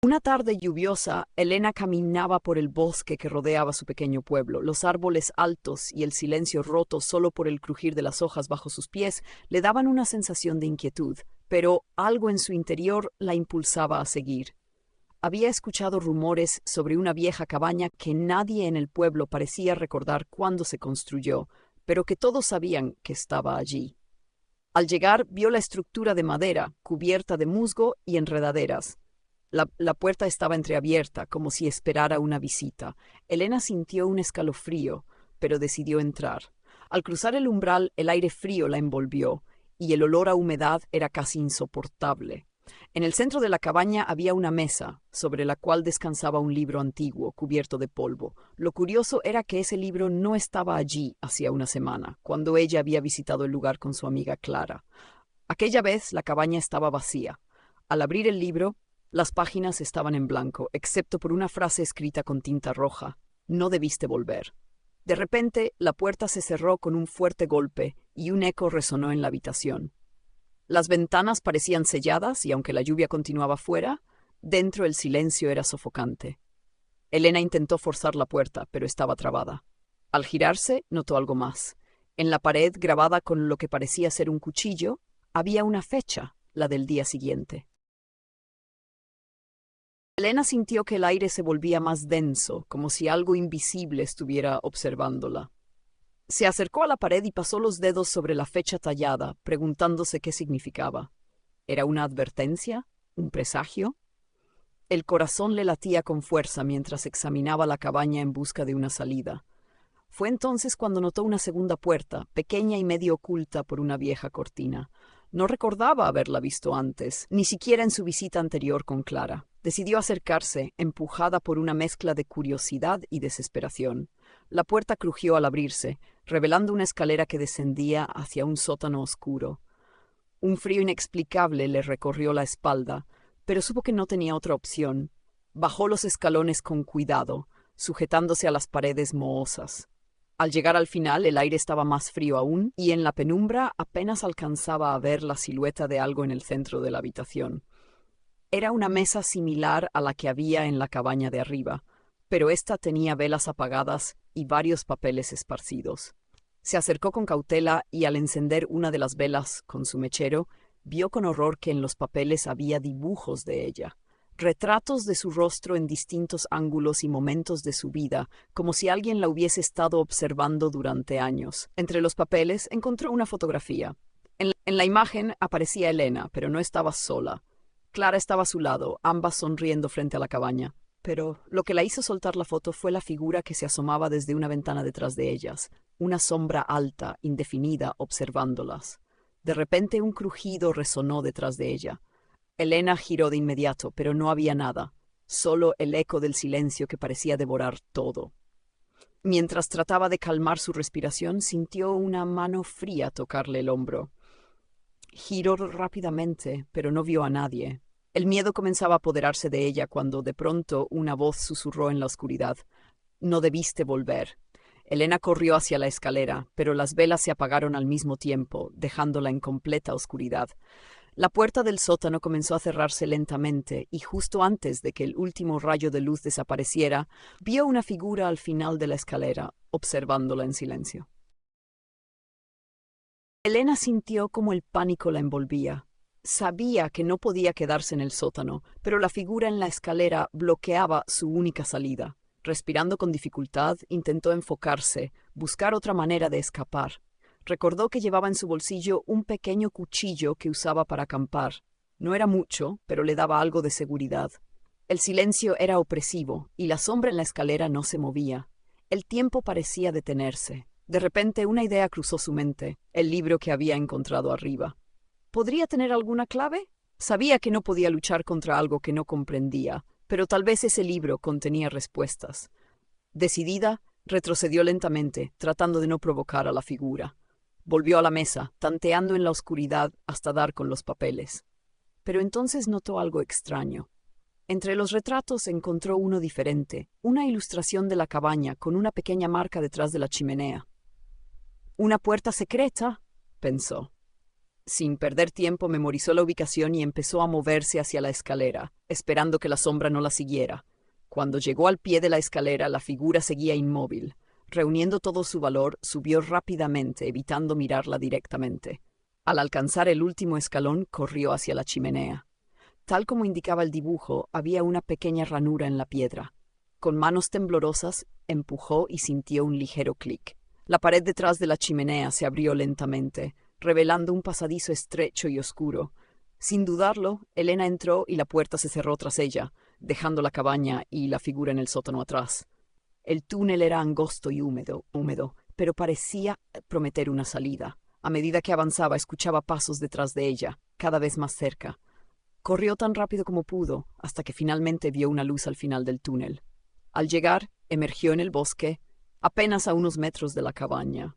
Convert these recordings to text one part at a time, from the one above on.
Una tarde lluviosa, Elena caminaba por el bosque que rodeaba su pequeño pueblo. Los árboles altos y el silencio roto solo por el crujir de las hojas bajo sus pies le daban una sensación de inquietud, pero algo en su interior la impulsaba a seguir. Había escuchado rumores sobre una vieja cabaña que nadie en el pueblo parecía recordar cuándo se construyó, pero que todos sabían que estaba allí. Al llegar, vio la estructura de madera, cubierta de musgo y enredaderas. La puerta estaba entreabierta, como si esperara una visita. Elena sintió un escalofrío, pero decidió entrar. Al cruzar el umbral, el aire frío la envolvió, y el olor a humedad era casi insoportable. En el centro de la cabaña había una mesa, sobre la cual descansaba un libro antiguo, cubierto de polvo. Lo curioso era que ese libro no estaba allí hacía una semana, cuando ella había visitado el lugar con su amiga Clara. Aquella vez la cabaña estaba vacía. Al abrir el libro, las páginas estaban en blanco, excepto por una frase escrita con tinta roja: «No debiste volver». De repente, la puerta se cerró con un fuerte golpe y un eco resonó en la habitación. Las ventanas parecían selladas y aunque la lluvia continuaba fuera, dentro el silencio era sofocante. Elena intentó forzar la puerta, pero estaba trabada. Al girarse, notó algo más. En la pared, grabada con lo que parecía ser un cuchillo, había una fecha, la del día siguiente. Elena sintió que el aire se volvía más denso, como si algo invisible estuviera observándola. Se acercó a la pared y pasó los dedos sobre la fecha tallada, preguntándose qué significaba. ¿Era una advertencia? ¿Un presagio? El corazón le latía con fuerza mientras examinaba la cabaña en busca de una salida. Fue entonces cuando notó una segunda puerta, pequeña y medio oculta por una vieja cortina. No recordaba haberla visto antes, ni siquiera en su visita anterior con Clara. Decidió acercarse, empujada por una mezcla de curiosidad y desesperación. La puerta crujió al abrirse, revelando una escalera que descendía hacia un sótano oscuro. Un frío inexplicable le recorrió la espalda, pero supo que no tenía otra opción. Bajó los escalones con cuidado, sujetándose a las paredes mohosas. Al llegar al final, el aire estaba más frío aún, y en la penumbra apenas alcanzaba a ver la silueta de algo en el centro de la habitación. Era una mesa similar a la que había en la cabaña de arriba, pero ésta tenía velas apagadas y varios papeles esparcidos. Se acercó con cautela y al encender una de las velas con su mechero, vio con horror que en los papeles había dibujos de ella, retratos de su rostro en distintos ángulos y momentos de su vida, como si alguien la hubiese estado observando durante años. Entre los papeles encontró una fotografía. En la imagen aparecía Elena, pero no estaba sola. Clara estaba a su lado, ambas sonriendo frente a la cabaña. Pero lo que la hizo soltar la foto fue la figura que se asomaba desde una ventana detrás de ellas, una sombra alta, indefinida, observándolas. De repente un crujido resonó detrás de ella. Elena giró de inmediato, pero no había nada, solo el eco del silencio que parecía devorar todo. Mientras trataba de calmar su respiración, sintió una mano fría tocarle el hombro. Giró rápidamente, pero no vio a nadie. El miedo comenzaba a apoderarse de ella cuando de pronto una voz susurró en la oscuridad: «No debiste volver». Elena corrió hacia la escalera, pero las velas se apagaron al mismo tiempo, dejándola en completa oscuridad. La puerta del sótano comenzó a cerrarse lentamente y justo antes de que el último rayo de luz desapareciera, vio una figura al final de la escalera, observándola en silencio. Elena sintió como el pánico la envolvía. Sabía que no podía quedarse en el sótano, pero la figura en la escalera bloqueaba su única salida. Respirando con dificultad, intentó enfocarse, buscar otra manera de escapar. Recordó que llevaba en su bolsillo un pequeño cuchillo que usaba para acampar. No era mucho, pero le daba algo de seguridad. El silencio era opresivo, y la sombra en la escalera no se movía. El tiempo parecía detenerse. De repente una idea cruzó su mente, el libro que había encontrado arriba. ¿Podría tener alguna clave? Sabía que no podía luchar contra algo que no comprendía, pero tal vez ese libro contenía respuestas. Decidida, retrocedió lentamente, tratando de no provocar a la figura. Volvió a la mesa, tanteando en la oscuridad hasta dar con los papeles. Pero entonces notó algo extraño. Entre los retratos encontró uno diferente, una ilustración de la cabaña con una pequeña marca detrás de la chimenea. «¿Una puerta secreta?», pensó. Sin perder tiempo, memorizó la ubicación y empezó a moverse hacia la escalera, esperando que la sombra no la siguiera. Cuando llegó al pie de la escalera, la figura seguía inmóvil. Reuniendo todo su valor, subió rápidamente, evitando mirarla directamente. Al alcanzar el último escalón, corrió hacia la chimenea. Tal como indicaba el dibujo, había una pequeña ranura en la piedra. Con manos temblorosas, empujó y sintió un ligero clic. La pared detrás de la chimenea se abrió lentamente, revelando un pasadizo estrecho y oscuro. Sin dudarlo, Elena entró y la puerta se cerró tras ella, dejando la cabaña y la figura en el sótano atrás. El túnel era angosto y húmedo, pero parecía prometer una salida. A medida que avanzaba, escuchaba pasos detrás de ella, cada vez más cerca. Corrió tan rápido como pudo, hasta que finalmente vio una luz al final del túnel. Al llegar, emergió en el bosque, apenas a unos metros de la cabaña.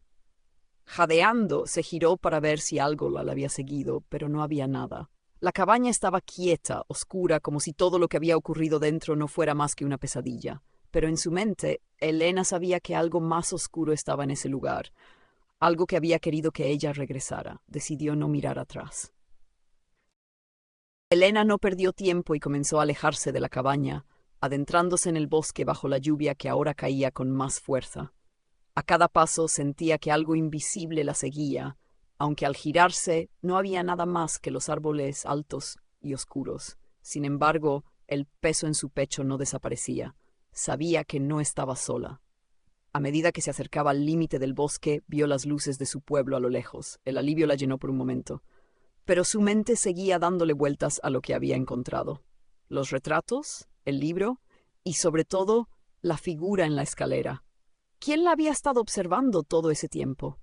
Jadeando, se giró para ver si algo la había seguido, pero no había nada. La cabaña estaba quieta, oscura, como si todo lo que había ocurrido dentro no fuera más que una pesadilla. Pero en su mente, Elena sabía que algo más oscuro estaba en ese lugar, algo que había querido que ella regresara. Decidió no mirar atrás. Elena no perdió tiempo y comenzó a alejarse de la cabaña, adentrándose en el bosque bajo la lluvia que ahora caía con más fuerza. A cada paso sentía que algo invisible la seguía, aunque al girarse no había nada más que los árboles altos y oscuros. Sin embargo, el peso en su pecho no desaparecía. Sabía que no estaba sola. A medida que se acercaba al límite del bosque, vio las luces de su pueblo a lo lejos. El alivio la llenó por un momento. Pero su mente seguía dándole vueltas a lo que había encontrado. Los retratos, el libro y, sobre todo, la figura en la escalera. ¿Quién la había estado observando todo ese tiempo?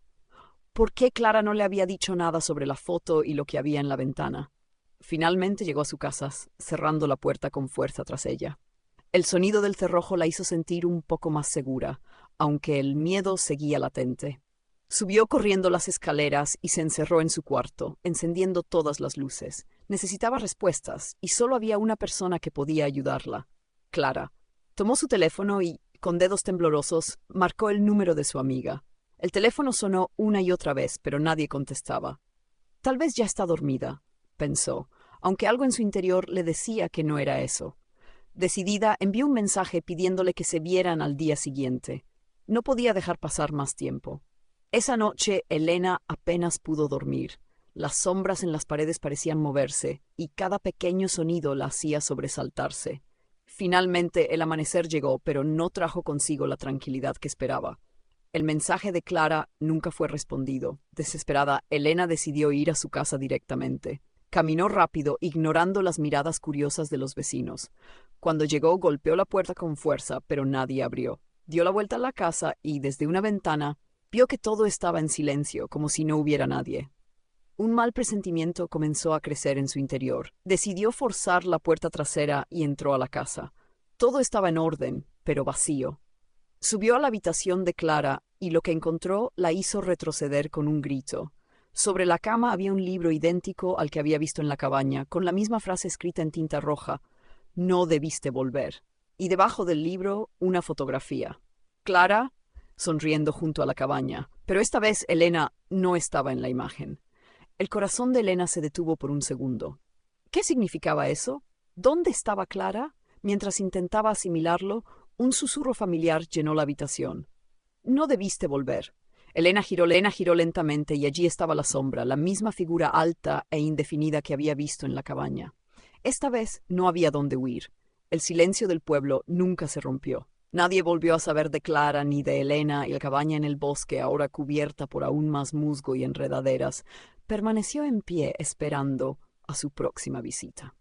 ¿Por qué Clara no le había dicho nada sobre la foto y lo que había en la ventana? Finalmente llegó a su casa, cerrando la puerta con fuerza tras ella. El sonido del cerrojo la hizo sentir un poco más segura, aunque el miedo seguía latente. Subió corriendo las escaleras y se encerró en su cuarto, encendiendo todas las luces. Necesitaba respuestas, y solo había una persona que podía ayudarla: Clara. Tomó su teléfono y, con dedos temblorosos, marcó el número de su amiga. El teléfono sonó una y otra vez, pero nadie contestaba. Tal vez ya está dormida, pensó, aunque algo en su interior le decía que no era eso. Decidida, envió un mensaje pidiéndole que se vieran al día siguiente. No podía dejar pasar más tiempo. Esa noche, Elena apenas pudo dormir. Las sombras en las paredes parecían moverse, y cada pequeño sonido la hacía sobresaltarse. Finalmente, el amanecer llegó, pero no trajo consigo la tranquilidad que esperaba. El mensaje de Clara nunca fue respondido. Desesperada, Elena decidió ir a su casa directamente. Caminó rápido, ignorando las miradas curiosas de los vecinos. Cuando llegó, golpeó la puerta con fuerza, pero nadie abrió. Dio la vuelta a la casa y, desde una ventana, vio que todo estaba en silencio, como si no hubiera nadie. Un mal presentimiento comenzó a crecer en su interior. Decidió forzar la puerta trasera y entró a la casa. Todo estaba en orden, pero vacío. Subió a la habitación de Clara y lo que encontró la hizo retroceder con un grito. Sobre la cama había un libro idéntico al que había visto en la cabaña, con la misma frase escrita en tinta roja: «No debiste volver». Y debajo del libro, una fotografía. Clara, sonriendo junto a la cabaña, pero esta vez Elena no estaba en la imagen. El corazón de Elena se detuvo por un segundo. ¿Qué significaba eso? ¿Dónde estaba Clara? Mientras intentaba asimilarlo, un susurro familiar llenó la habitación. «No debiste volver». Elena giró lentamente y allí estaba la sombra, la misma figura alta e indefinida que había visto en la cabaña. Esta vez no había dónde huir. El silencio del pueblo nunca se rompió. Nadie volvió a saber de Clara ni de Elena, y la cabaña en el bosque, ahora cubierta por aún más musgo y enredaderas, permaneció en pie esperando a su próxima visita.